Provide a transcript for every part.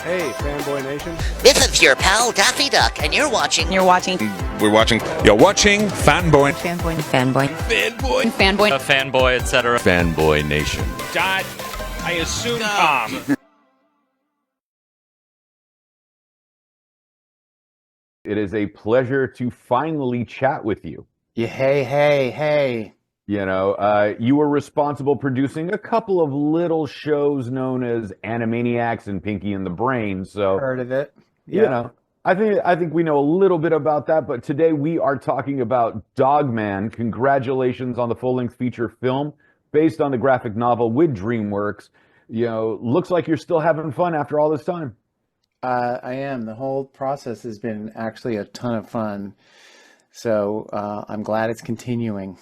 Hey, Fanboy Nation. This is your pal Daffy Duck, and you're watching. You're watching. We're watching. You're watching Fanboy. Fanboy. Fanboy. Fanboy. Fanboy. A fanboy, etc. Fanboy Nation. Dot, I assume Tom. It is a pleasure to finally chat with you. Yeah, hey. You know, you were responsible producing a couple of little shows known as Animaniacs and Pinky and the Brain. So Heard of it. You know, I think we know a little bit about that, but today we are talking about Dogman. Congratulations on the full-length feature film based on the graphic novel with DreamWorks. You know, looks like you're still having fun after all this time. I am. The whole process has been actually a ton of fun. So I'm glad it's continuing.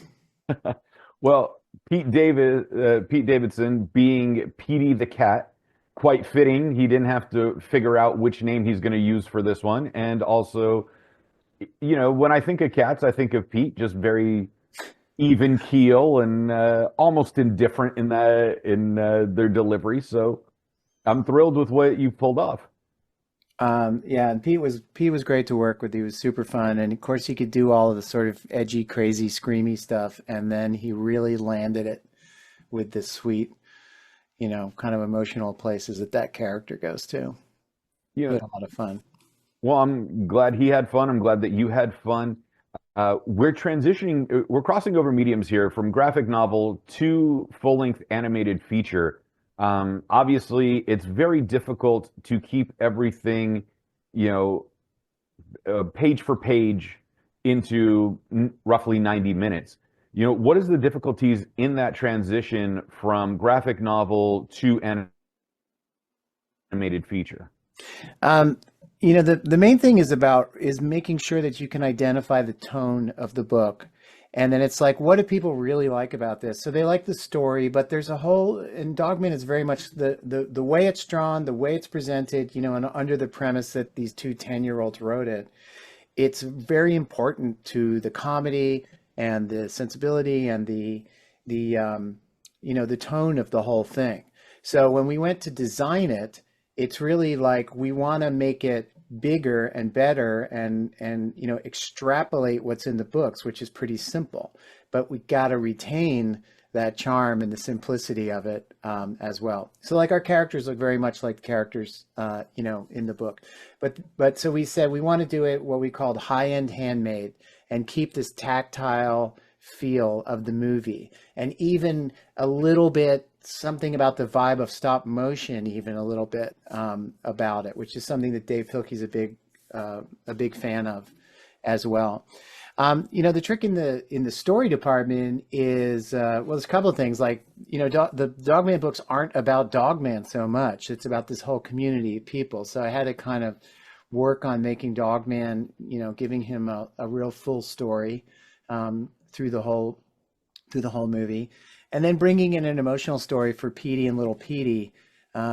Well, Pete Davidson being Petey the Cat, quite fitting. He didn't have to figure out which name he's going to use for this one. And also, you know, when I think of cats, I think of Pete, just very even keel and almost indifferent in their delivery. So I'm thrilled with what you pulled off. Yeah, and Pete was great to work with. He was super fun, and of course he could do all of the sort of edgy, crazy, screamy stuff, and then he really landed it with this sweet, you know, kind of emotional places that character goes to. Yeah, a lot of fun. Well, I'm glad he had fun. I'm glad that you had fun. We're crossing over mediums here from graphic novel to full-length animated feature. Obviously, it's very difficult to keep everything, you know, page for page into roughly 90 minutes. You know, what is the difficulties in that transition from graphic novel to animated feature? You know, the main thing is making sure that you can identify the tone of the book. And then it's like, what do people really like about this? So they like the story, but there's a whole, and Dogman is very much the way it's drawn, the way it's presented, you know, and under the premise that these two 10-year-olds wrote it, it's very important to the comedy and the sensibility and the you know, the tone of the whole thing. So when we went to design it, it's really like, we want to make it bigger and better and you know, extrapolate what's in the books, which is pretty simple, but we got to retain that charm and the simplicity of it as well. So like our characters look very much like the characters you know, in the book, but so we said we want to do it what we called high-end handmade and keep this tactile feel of the movie, and even a little bit something about the vibe of stop motion, even a little bit about it, which is something that Dav Pilkey's a big fan of as well. You know, the trick in the story department is well, there's a couple of things, like, you know, the Dogman books aren't about Dogman so much. It's about this whole community of people. So I had to kind of work on making Dogman, you know, giving him a real full story through the whole movie. And then bringing in an emotional story for Petey and little Petey,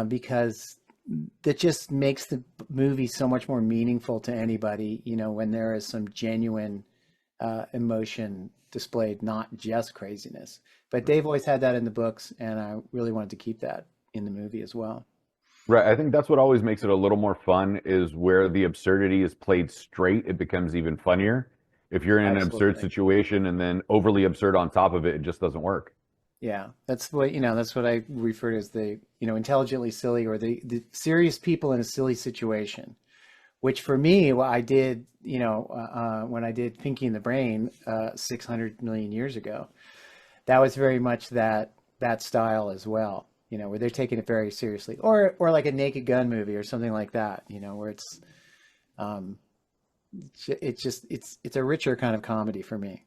because that just makes the movie so much more meaningful to anybody, you know, when there is some genuine emotion displayed, not just craziness. But Dave always had that in the books, and I really wanted to keep that in the movie as well. Right. I think that's what always makes it a little more fun, is where the absurdity is played straight, it becomes even funnier. If you're in an absurd situation and then overly absurd on top of it, it just doesn't work. Yeah, that's what, you know, that's what I refer to as the, you know, intelligently silly, or the serious people in a silly situation, which for me, what I did, you know, when I did Pinky and the Brain 600 million years ago, that was very much that style as well, you know, where they're taking it very seriously, or like a Naked Gun movie or something like that, you know, where it's a richer kind of comedy for me.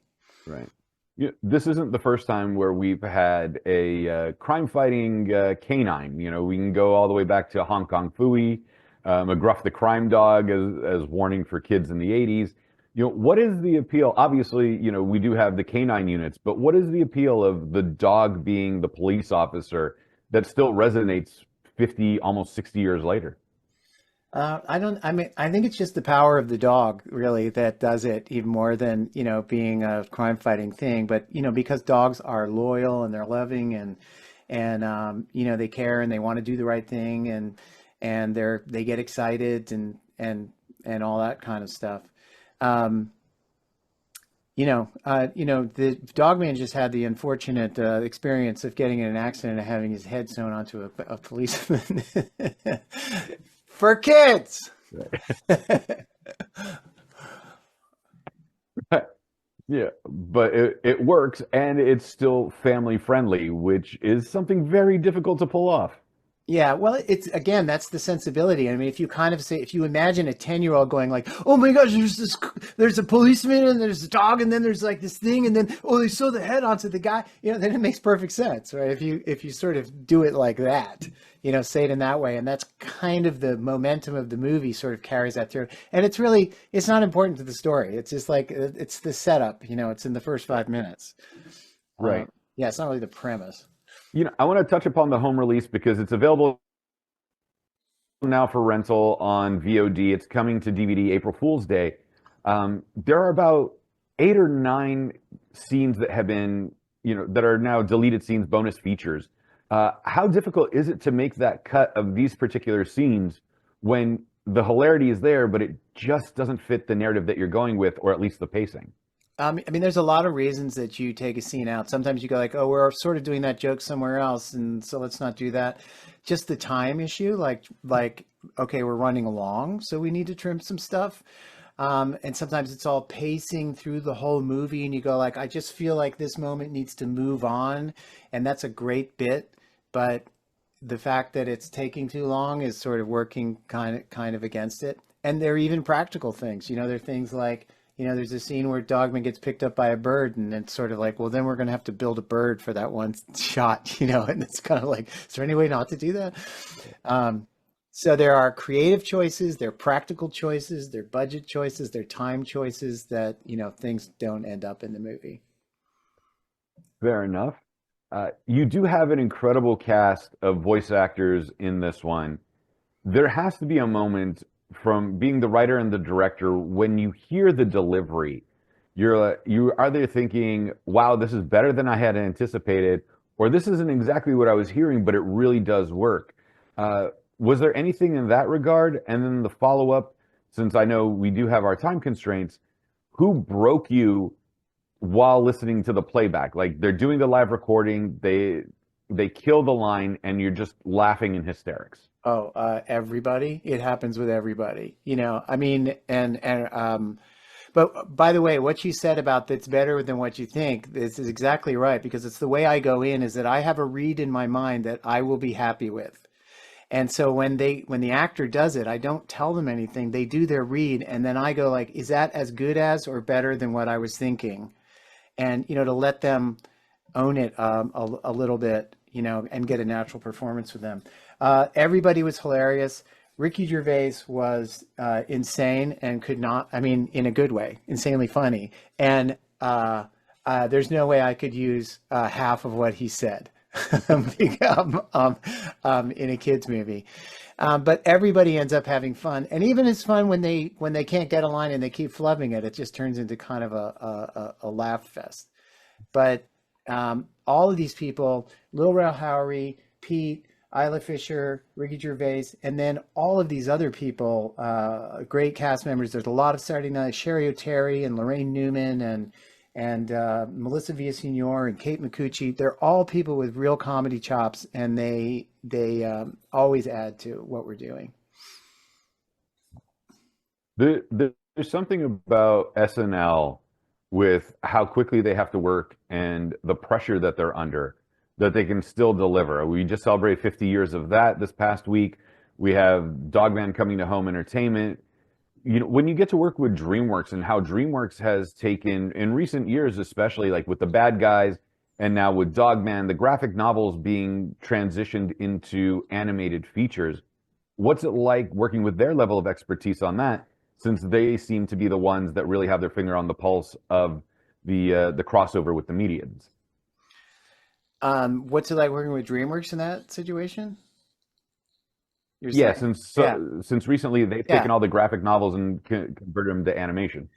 Right. Yeah, this isn't the first time where we've had a crime-fighting canine. You know, we can go all the way back to Hong Kong Phooey, McGruff the Crime Dog as warning for kids in the 80s. You know, what is the appeal? Obviously, you know, we do have the canine units, but what is the appeal of the dog being the police officer that still resonates 50, almost 60 years later? I think it's just the power of the dog, really, that does it, even more than, you know, being a crime fighting thing. But, you know, because dogs are loyal and they're loving and you know, they care and they want to do the right thing. and they get excited and all that kind of stuff. The Dogman just had the unfortunate experience of getting in an accident and having his head sewn onto a policeman for kids. Yeah, but it works, and it's still family friendly, which is something very difficult to pull off. Yeah, well, it's again, that's the sensibility. I mean, if you imagine a 10-year-old going like, "Oh my gosh, there's a policeman and there's a dog and then there's like this thing and then they sew the head onto the guy," then it makes perfect sense, right? If you sort of do it like that, say it in that way, and that's kind of the momentum of the movie sort of carries that through. And it's not important to the story. It's just like it's the setup, it's in the first 5 minutes. Right. Yeah, it's not really the premise. I want to touch upon the home release because it's available now for rental on VOD. It's coming to DVD April Fool's Day. There are about 8 or 9 scenes that have been, that are now deleted scenes, bonus features. How difficult is it to make that cut of these particular scenes when the hilarity is there, but it just doesn't fit the narrative that you're going with, or at least the pacing? I mean, there's a lot of reasons that you take a scene out. Sometimes you go like, "Oh, we're sort of doing that joke somewhere else, and so let's not do that." Just the time issue, like, okay, we're running along, so we need to trim some stuff. And sometimes it's all pacing through the whole movie, and you go like, "I just feel like this moment needs to move on," and that's a great bit, but the fact that it's taking too long is sort of working kind of against it. And there are even practical things. There are things like, there's a scene where Dogman gets picked up by a bird, and it's sort of like, well, then we're going to have to build a bird for that one shot, and it's kind of like, is there any way not to do that? So there are creative choices, there are practical choices, there are budget choices, there are time choices that, things don't end up in the movie. Fair enough. You do have an incredible cast of voice actors in this one. There has to be a moment from being the writer and the director when you hear the delivery, you either thinking, wow, this is better than I had anticipated, or this isn't exactly what I was hearing, but it really does work. Was there anything in that regard? And then the follow-up, since I know we do have our time constraints, who broke you while listening to the playback? Like, they're doing the live recording, they kill the line, and you're just laughing in hysterics. Oh, everybody. It happens with everybody, I mean, but by the way, what you said about that's better than what you think, this is exactly right, because it's the way I go in, is that I have a read in my mind that I will be happy with. And so when the actor does it, I don't tell them anything. They do their read, and then I go like, is that as good as or better than what I was thinking? And, to let them own it a little bit, and get a natural performance with them. Everybody was hilarious. Ricky Gervais was insane and could not, in a good way, insanely funny. And there's no way I could use half of what he said in a kid's movie. But everybody ends up having fun. And even it's fun when they can't get a line and they keep flubbing it. It just turns into kind of a laugh fest. But all of these people, Lil Rel Howery, Pete, Isla Fisher, Ricky Gervais, and then all of these other people, great cast members. There's a lot of Saturday Night, Sherry O'Terry and Lorraine Newman and Melissa Villaseñor and Kate Micucci. They're all people with real comedy chops, and they always add to what we're doing. There's something about SNL with how quickly they have to work and the pressure that they're under, that they can still deliver. We just celebrated 50 years of that this past week. We have Dogman coming to home entertainment. When you get to work with DreamWorks and how DreamWorks has taken, in recent years especially, like with The Bad Guys and now with Dogman, the graphic novels being transitioned into animated features, what's it like working with their level of expertise on that, since they seem to be the ones that really have their finger on the pulse of the crossover with the medians? What's it like working with DreamWorks in that situation? Yeah, since recently they've taken all the graphic novels and converted them to animation.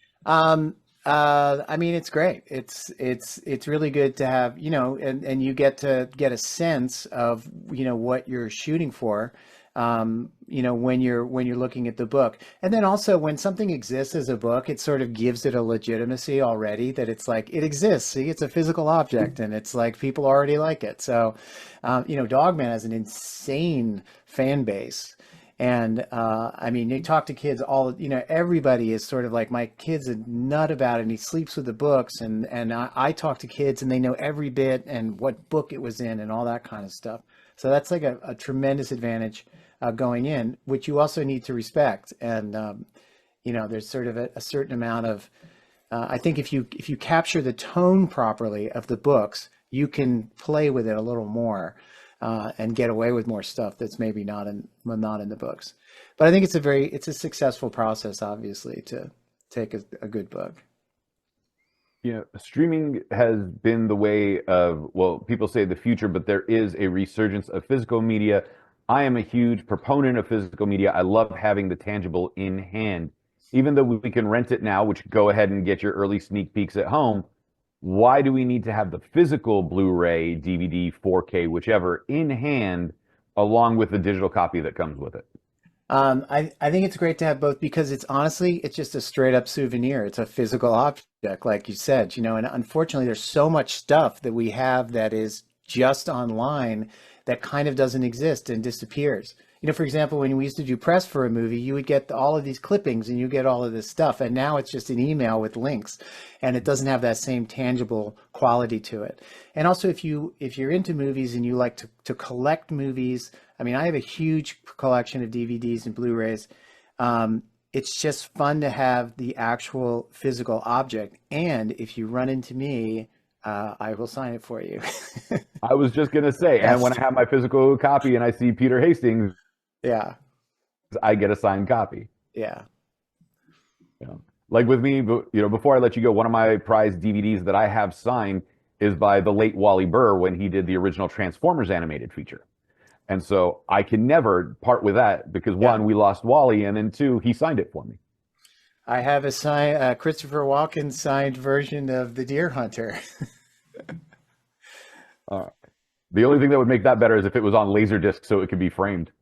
It's great. It's really good to have, and you get to get a sense of, what you're shooting for. when you're looking at the book. And then also when something exists as a book, it sort of gives it a legitimacy already, that it's like, it exists. See, it's a physical object, and it's like people already like it. So, Dogman has an insane fan base. And I mean, you talk to kids, everybody is sort of like, my kid's a nut about it, and he sleeps with the books. And I talk to kids, and they know every bit and what book it was in and all that kind of stuff. So that's like a tremendous advantage going in, which you also need to respect. And there's sort of a certain amount of, I think if you capture the tone properly of the books, you can play with it a little more. And get away with more stuff that's maybe not in the books. But I think it's a successful process, obviously, to take a good book. Streaming has been the way of, well, people say the future, but there is a resurgence of physical media. I am a huge proponent of physical media. I love having the tangible in hand. Even though we can rent it now, which go ahead and get your early sneak peeks at home, why do we need to have the physical Blu-ray, DVD, 4K, whichever, in hand, along with the digital copy that comes with it? I think it's great to have both, because it's just a straight up souvenir. It's a physical object, like you said, and unfortunately there's so much stuff that we have that is just online that kind of doesn't exist and disappears. For example, when we used to do press for a movie, you would get all of these clippings and you get all of this stuff. And now it's just an email with links, and it doesn't have that same tangible quality to it. And also, if you're into movies and you like to collect movies, I mean, I have a huge collection of DVDs and Blu-rays. It's just fun to have the actual physical object. And if you run into me, I will sign it for you. I was just going to say, yes. And when I have my physical copy and I see Peter Hastings, yeah, I get a signed copy. Yeah. Like with me, before I let you go, one of my prized DVDs that I have signed is by the late Wally Burr when he did the original Transformers animated feature. And so I can never part with that because one, we lost Wally, and then two, he signed it for me. I have a Christopher Walken signed version of The Deer Hunter. The only thing that would make that better is if it was on Laserdisc so it could be framed.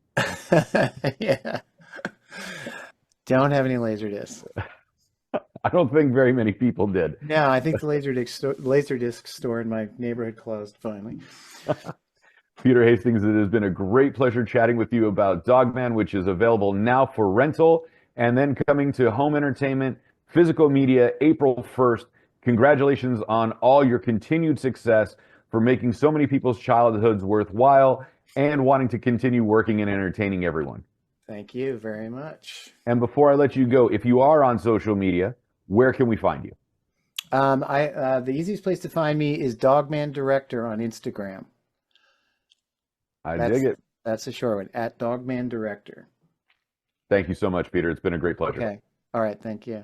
Yeah. Don't have any Laserdiscs. I don't think very many people did. No, I think the Laserdisc store in my neighborhood closed finally. Peter Hastings, it has been a great pleasure chatting with you about Dogman, which is available now for rental and then coming to home entertainment, physical media, April 1st. Congratulations on all your continued success for making so many people's childhoods worthwhile and wanting to continue working and entertaining everyone. Thank you very much. And before I let you go, if you are on social media, where can we find you? The easiest place to find me is Dogman Director on Instagram. Dig it. That's a short one, @Dogman Director. Thank you so much, Peter. It's been a great pleasure. Okay. All right. Thank you.